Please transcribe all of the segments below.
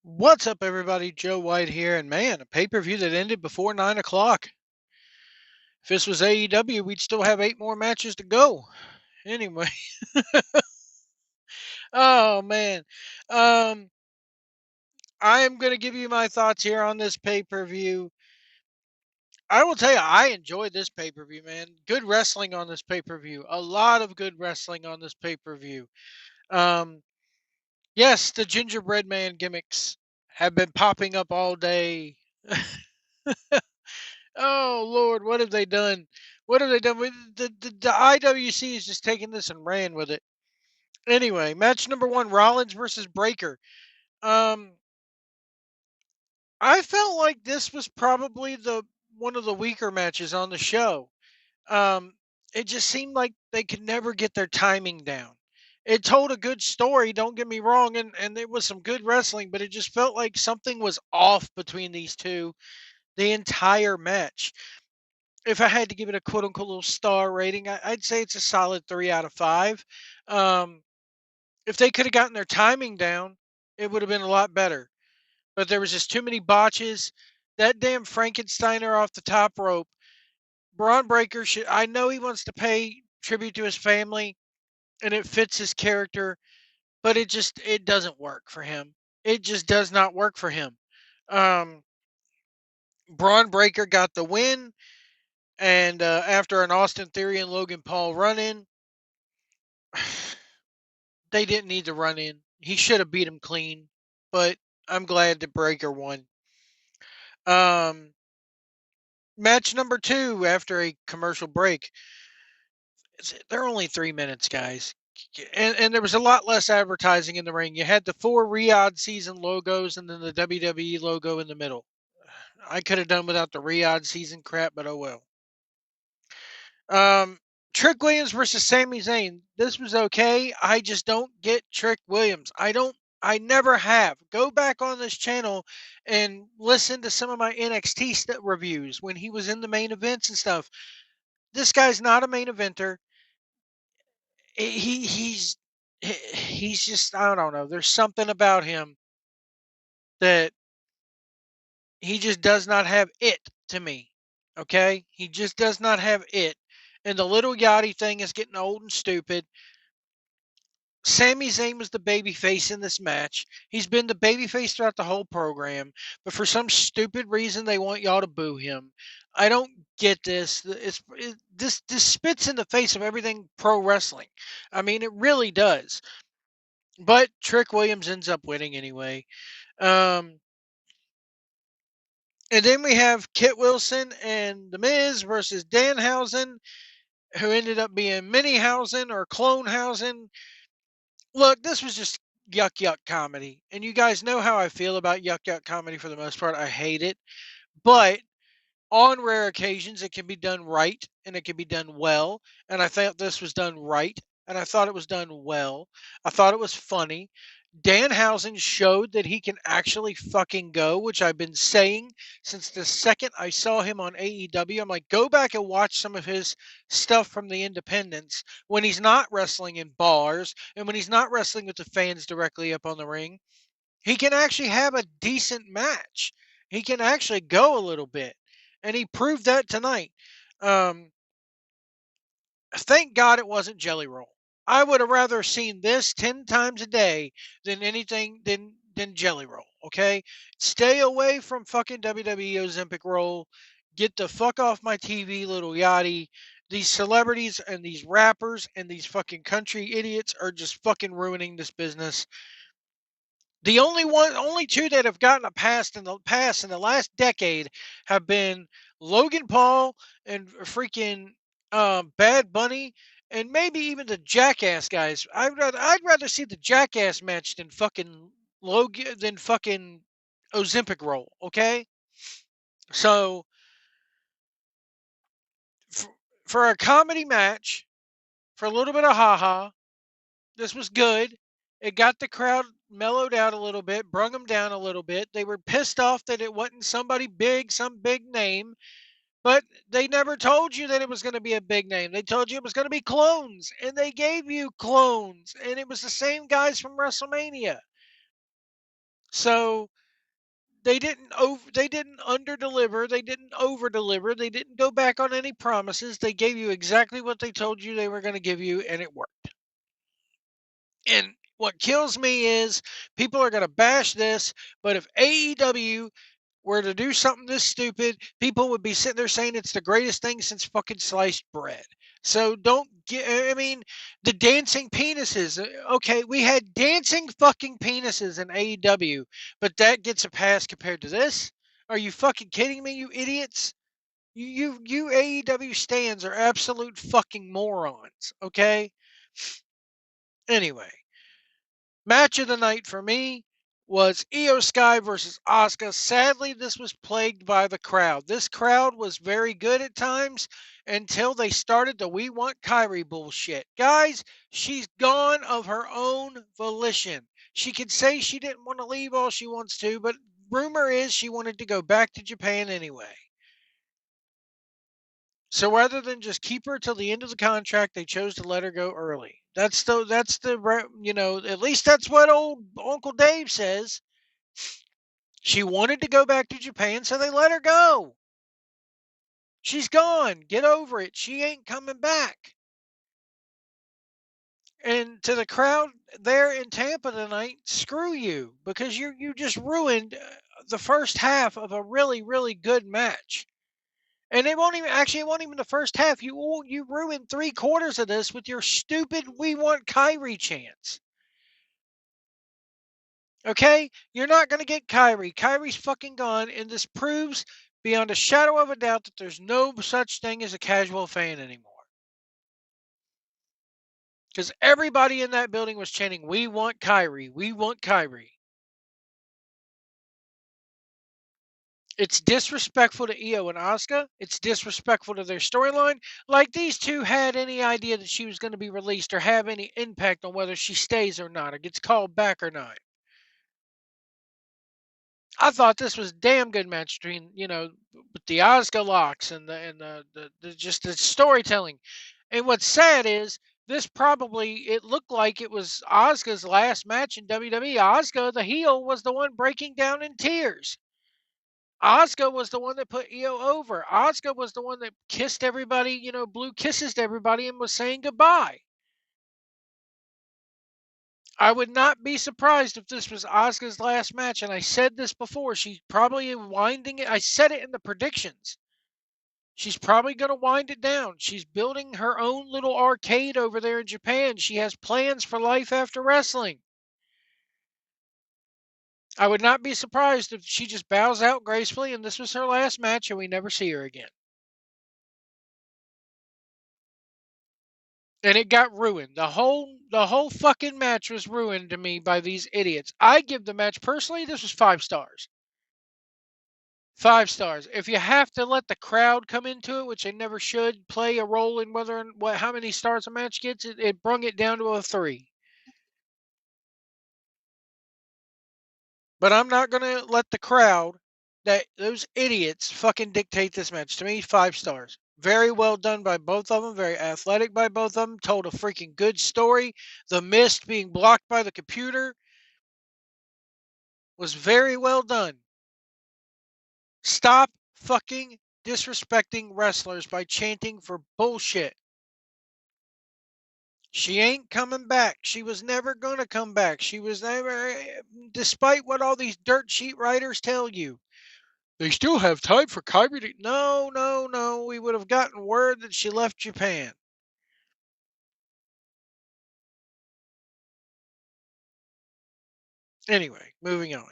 What's up, everybody? Joe White here, and man, a pay-per-view that ended before 9 o'clock. If this was AEW, we'd still have 8 more matches to go. Anyway, oh man. Um, I am going to give you my thoughts here on this pay-per-view. I will tell you, I enjoyed this pay-per-view, man. Good wrestling on this pay-per-view. A lot of good wrestling on this pay-per-view. Um, yes, the gingerbread man gimmicks have been popping up all day. Oh Lord, what have they done? What have they done with the IWC is just taking this and ran with it. Anyway, match number one, Rollins versus Breaker. Um, I felt like this was probably the one of the weaker matches on the show. Um, it just seemed like they could never get their timing down. It told a good story, don't get me wrong, and it was some good wrestling, but it just felt like something was off between these two the entire match. If I had to give it a quote unquote little star rating, I'd say it's a solid 3 out of 5. Um, if they could have gotten their timing down, it would have been a lot better. But there was just too many botches. That damn Frankensteiner off the top rope. Braun Breaker should. I know he wants to pay tribute to his family, and it fits his character, but it doesn't work for him. It just does not work for him. Um, Braun Breaker got the win, and after an Austin Theory and Logan Paul run in, they didn't need to run in. He should have beat him clean, but I'm glad the Breaker won. Um, match number two after a commercial break. They're only 3 minutes, guys. And there was a lot less advertising in the ring. You had the 4 Riyadh season logos and then the WWE logo in the middle. I could have done without the Riyadh season crap, but oh well. Um, Trick Williams versus Sami Zayn. This was okay. I just don't get Trick Williams. I never have. Go back on this channel and listen to some of my NXT reviews when he was in the main events and stuff. This guy's not a main eventer. He's just I don't know. There's something about him that he just does not have it to me. Okay? He just does not have it. And the little Yachty thing is getting old and stupid. Sami Zayn was the babyface in this match. He's been the babyface throughout the whole program, but for some stupid reason they want y'all to boo him. I don't get this. This spits in the face of everything pro wrestling. I mean, it really does. But Trick Williams ends up winning anyway. Um, and then we have Kit Wilson and The Miz versus Danhausen, who ended up being Minihausen or Clonehausen. Look, this was just yuck yuck comedy. And you guys know how I feel about yuck yuck comedy for the most part. I hate it. But on rare occasions, it can be done right and it can be done well. And I thought this was done right. And I thought it was done well. I thought it was funny. Danhausen showed that he can actually fucking go, which I've been saying since the second I saw him on AEW. I'm like, go back and watch some of his stuff from the independents when he's not wrestling in bars and when he's not wrestling with the fans directly up on the ring. He can actually have a decent match. He can actually go a little bit. And he proved that tonight. Um, Thank God it wasn't Jelly Roll. I would have rather seen this 10 times a day than anything than Jelly Roll, okay? Stay away from fucking WWE Ozempic Roll. Get the fuck off my TV, little yachty. These celebrities and these rappers and these fucking country idiots are just fucking ruining this business. The only two that have gotten a pass in the last decade have been Logan Paul and freaking Bad Bunny, and maybe even the Jackass guys. I'd rather see the Jackass match than fucking Logan than fucking Ozempic roll. Okay, so for, for a comedy match, for a little bit of haha, this was good. It got the crowd mellowed out a little bit, brung them down a little bit. They were pissed off that it wasn't somebody big, some big name, but they never told you that it was going to be a big name. They told you it was going to be clones, and they gave you clones, and it was the same guys from WrestleMania. So they didn't under deliver, they didn't over deliver, they didn't go back on any promises. They gave you exactly what they told you they were going to give you, and it worked. And what kills me is people are going to bash this, but if AEW were to do something this stupid, people would be sitting there saying it's the greatest thing since fucking sliced bread. So don't get, I mean, the dancing penises. Okay, we had dancing fucking penises in AEW, but that gets a pass compared to this? Are you fucking kidding me, you idiots? You AEW stands are absolute fucking morons, okay? Anyway, match of the night for me was Io Sky versus Asuka. Sadly, this was plagued by the crowd. This crowd was very good at times until they started the "We Want Kyrie" bullshit. Guys, she's gone of her own volition. She could say she didn't want to leave all she wants to, but rumor is she wanted to go back to Japan anyway. So rather than just keep her till the end of the contract, they chose to let her go early. At least that's what old Uncle Dave says. She wanted to go back to Japan, so they let her go. She's gone. Get over it. She ain't coming back. And to the crowd there in Tampa tonight, screw you, because you just ruined the first half of a really really good match. And it won't even the first half. You ruined 3/4 of this with your stupid "We Want Kyrie" chants. Okay? You're not going to get Kyrie. Kyrie's fucking gone, and this proves beyond a shadow of a doubt that there's no such thing as a casual fan anymore. Because everybody in that building was chanting, "We want Kyrie. We want Kyrie." It's disrespectful to Io and Asuka. It's disrespectful to their storyline. Like these two had any idea that she was going to be released or have any impact on whether she stays or not or gets called back or not. I thought this was a damn good match between, with the Asuka locks and the just the storytelling. And what's sad is it looked like it was Asuka's last match in WWE. Asuka, the heel, was the one breaking down in tears. Asuka was the one that put Io over. Asuka was the one that kissed everybody, blew kisses to everybody and was saying goodbye. I would not be surprised if this was Asuka's last match. And I said this before. She's probably winding it. I said it in the predictions. She's probably going to wind it down. She's building her own little arcade over there in Japan. She has plans for life after wrestling. I would not be surprised if she just bows out gracefully and this was her last match and we never see her again. And it got ruined. The whole fucking match was ruined to me by these idiots. I give the match personally, this was 5 stars. 5 stars. If you have to let the crowd come into it, which they never should, play a role in how many stars a match gets, it brung it down to a 3. But I'm not gonna let the crowd, that those idiots, fucking dictate this match. To me, 5 stars. Very well done by both of them. Very athletic by both of them. Told a freaking good story. The mist being blocked by the computer was very well done. Stop fucking disrespecting wrestlers by chanting for bullshit. She ain't coming back. She was never going to come back. She was never, despite what all these dirt sheet writers tell you. They still have time for Kyrie to. No, no, no. We would have gotten word that she left Japan. Anyway, moving on.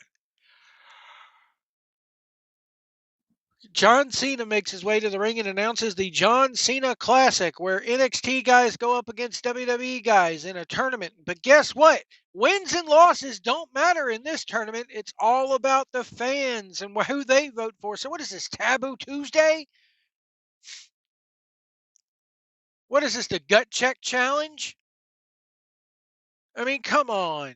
John Cena makes his way to the ring and announces the John Cena Classic, where NXT guys go up against WWE guys in a tournament. But guess what? Wins and losses don't matter in this tournament. It's all about the fans and who they vote for. So, what is this, Taboo Tuesday? What is this, the Gut Check Challenge? I mean, come on.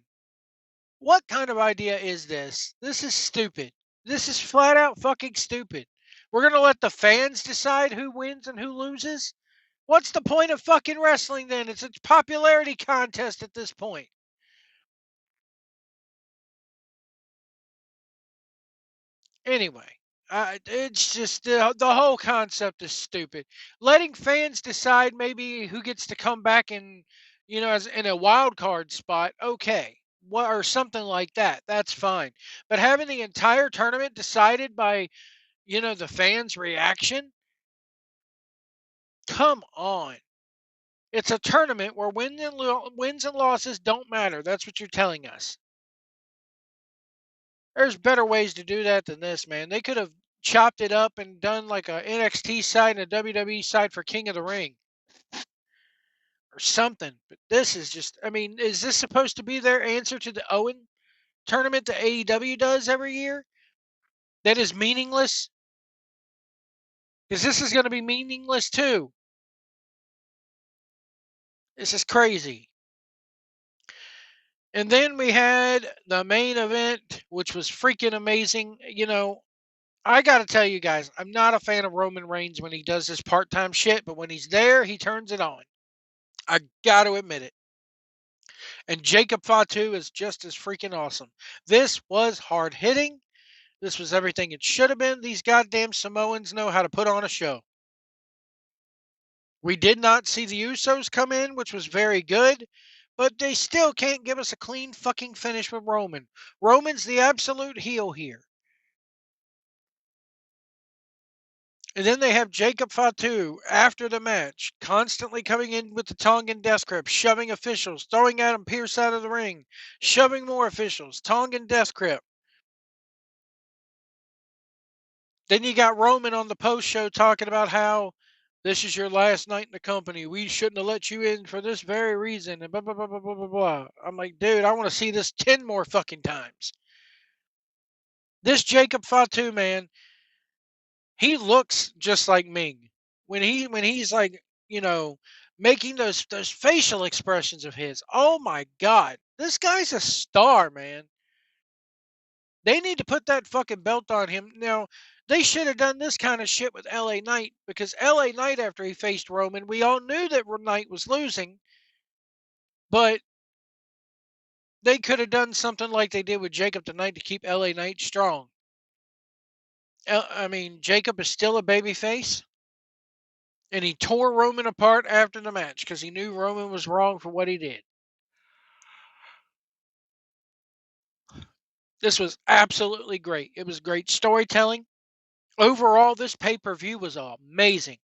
What kind of idea is this? This is stupid. This is flat out fucking stupid. We're going to let the fans decide who wins and who loses? What's the point of fucking wrestling then? It's a popularity contest at this point. Anyway, it's just the whole concept is stupid. Letting fans decide maybe who gets to come back and as in a wild card spot, okay, what or something like that. That's fine. But having the entire tournament decided by the fans' reaction, come on. It's a tournament where wins and losses don't matter. That's what you're telling us. There's better ways to do that than this, man. They could have chopped it up and done like a NXT side and a WWE side for King of the Ring or something. But this is just, I mean, is this supposed to be their answer to the Owen tournament that AEW does every year? That is meaningless? Because this is going to be meaningless too. This is crazy. And then we had the main event, which was freaking amazing. I got to tell you guys, I'm not a fan of Roman Reigns when he does this part-time shit, but when he's there, he turns it on. I got to admit it. And Jacob Fatu is just as freaking awesome. This was hard-hitting. This was everything it should have been. These goddamn Samoans know how to put on a show. We did not see the Usos come in, which was very good, but they still can't give us a clean fucking finish with Roman. Roman's the absolute heel here. And then they have Jacob Fatu after the match, constantly coming in with the Tongan death grip, shoving officials, throwing Adam Pearce out of the ring, shoving more officials, Tongan death grip. Then you got Roman on the post show talking about how this is your last night in the company. We shouldn't have let you in for this very reason. And blah, blah, blah, blah, blah, blah, blah. I'm like, dude, I want to see this 10 more fucking times. This Jacob Fatu, man, he looks just like Ming. When he's like, making those facial expressions of his. Oh my God. This guy's a star, man. They need to put that fucking belt on him. Now, they should have done this kind of shit with LA Knight because LA Knight, after he faced Roman, we all knew that Knight was losing, but they could have done something like they did with Jacob tonight to keep LA Knight strong. I mean, Jacob is still a babyface, and he tore Roman apart after the match because he knew Roman was wrong for what he did. This was absolutely great. It was great storytelling. Overall, this pay-per-view was amazing.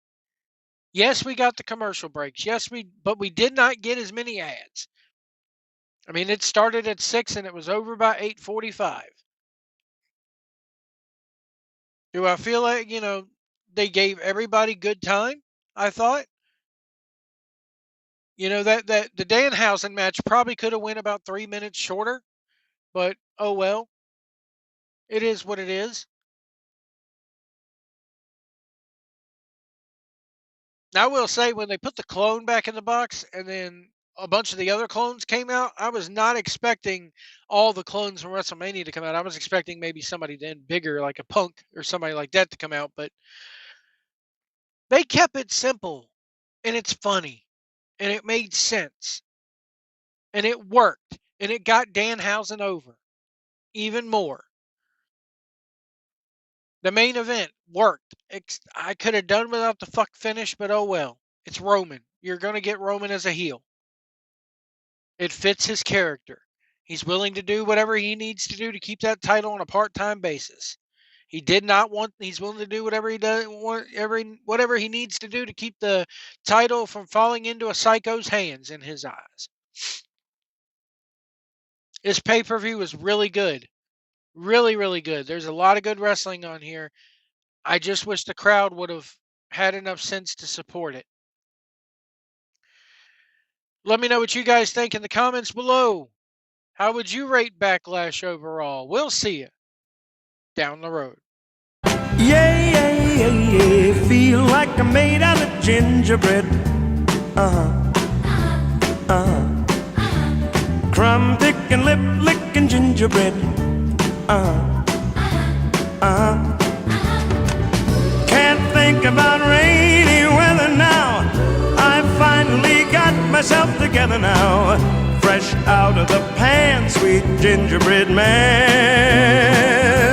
Yes, we got the commercial breaks. But we did not get as many ads. I mean, it started at 6 and it was over by 8:45. Do I feel like, they gave everybody good time? I thought. That the Danhausen match probably could have went about 3 minutes shorter, but oh well. It is what it is. Now, I will say when they put the clone back in the box and then a bunch of the other clones came out, I was not expecting all the clones from WrestleMania to come out. I was expecting maybe somebody then bigger, like a Punk or somebody like that to come out, but they kept it simple and it's funny and it made sense and it worked and it got Danhausen over even more. The main event worked. I could have done without the fuck finish, but oh well. It's Roman. You're going to get Roman as a heel. It fits his character. He's willing to do whatever he needs to do to keep that title on a part-time basis. He's willing to do whatever he does, whatever he needs to do to keep the title from falling into a psycho's hands in his eyes. This pay-per-view was really good. Really, really good. There's a lot of good wrestling on here. I just wish the crowd would have had enough sense to support it. Let me know what you guys think in the comments below. How would you rate Backlash overall? We'll see you down the road. Yeah, yeah, yeah, yeah. Feel like I'm made out of gingerbread. Crumb picking, lip licking gingerbread. Can't think about rainy weather now. I finally got myself together now. Fresh out of the pan, sweet gingerbread man.